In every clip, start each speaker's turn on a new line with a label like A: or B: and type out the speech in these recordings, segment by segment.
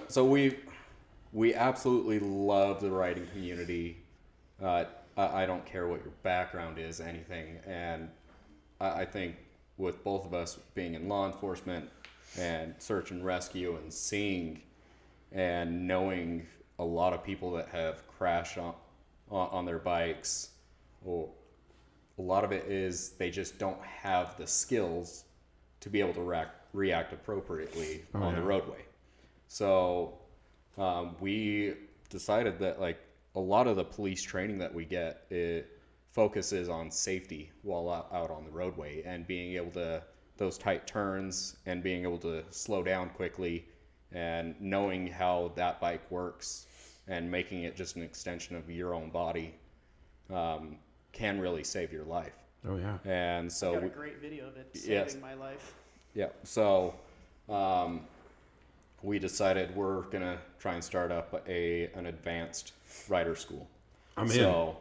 A: So we absolutely love the riding community. I don't care what your background is, anything, and I think with both of us being in law enforcement and search and rescue and seeing and knowing a lot of people that have crashed on their bikes, or a lot of it is they just don't have the skills to be able to react appropriately on the roadway. So we decided that like a lot of the police training that we get, it focuses on safety while out on the roadway and being able to those tight turns and being able to slow down quickly and knowing how that bike works and making it just an extension of your own body can really save your life.
B: Oh yeah.
A: And so
C: I got a great video of it saving my life.
A: Yeah. So we decided we're gonna try and start up an advanced rider school.
B: I'm in.
A: So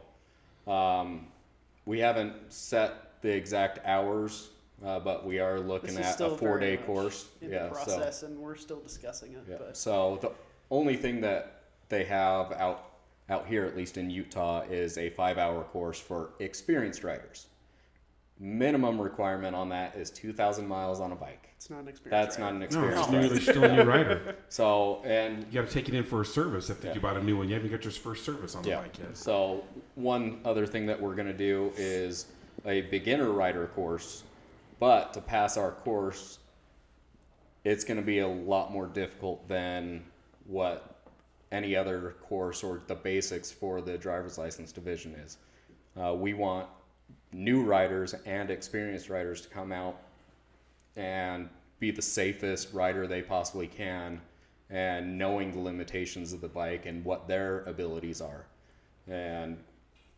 A: we haven't set the exact hours, but we are looking at a 4-day course.
C: In the process, and we're still discussing it.
A: Yeah.
C: But.
A: So the only thing that they have out here, at least in Utah, is a 5-hour course for experienced riders. Minimum requirement on that is 2,000 miles on a bike.
C: It's not an experienced
A: That's
C: rider.
A: not an experienced
B: No,
A: rider.
B: you're still a new rider.
A: So, and
B: You got to take it in for a service if you bought a new one. You haven't got your first service on the bike yet.
A: So one other thing that we're going to do is a beginner rider course, but to pass our course, it's going to be a lot more difficult than what any other course or the basics for the driver's license division is. We want new riders and experienced riders to come out and be the safest rider they possibly can, and knowing the limitations of the bike and what their abilities are. And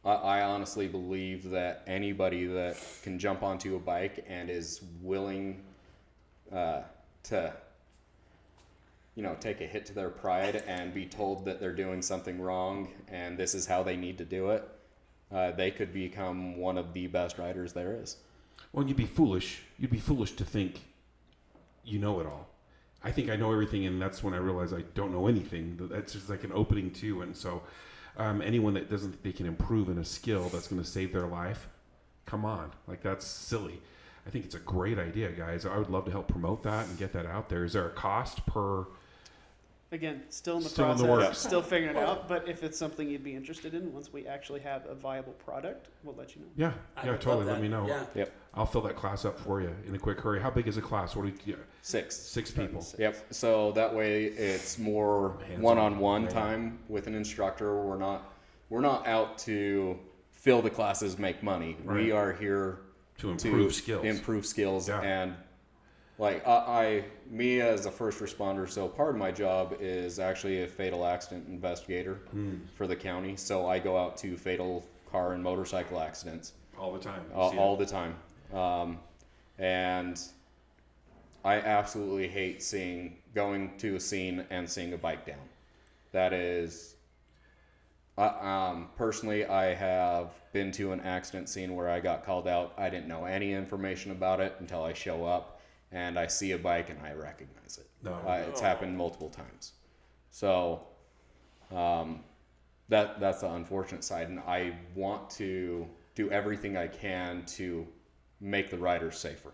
A: I honestly believe that anybody that can jump onto a bike and is willing to take a hit to their pride and be told that they're doing something wrong and this is how they need to do it, they could become one of the best riders there is.
B: Well, you'd be foolish. You'd be foolish to think you know it all. I think I know everything, and that's when I realize I don't know anything. That's just like an opening too. And so anyone that doesn't think they can improve in a skill that's going to save their life, come on. Like, that's silly. I think it's a great idea, guys. I would love to help promote that and get that out there. Is there a cost per...
C: Again, still in the
B: Still in
C: process,
B: the works.
C: still figuring it out. But if it's something you'd be interested in, once we actually have a viable product, we'll let you know.
B: Yeah,
D: I would
B: totally.
D: love
B: Let me know.
D: Yeah.
A: Yep.
B: I'll fill that class up for you in a quick hurry. How big is a class? What do you...
A: 6.
B: 6 people.
A: Yep. So that way it's more
B: Hands-on.
A: one-on-one
B: Yeah.
A: time with an instructor. We're not out to fill the classes, make money.
B: Right.
A: We are here
B: To improve skills.
A: Improve skills.
B: Yeah.
A: And like me as a first responder, so part of my job is actually a fatal accident investigator for the county. So I go out to fatal car and motorcycle accidents
B: All the time.
A: all the time. And I absolutely hate going to a scene and seeing a bike down. That is, personally, I have been to an accident scene where I got called out. I didn't know any information about it until I show up and I see a bike and I recognize it.
B: No.
A: It's happened multiple times. So that's the unfortunate side, and I want to do everything I can to make the riders safer.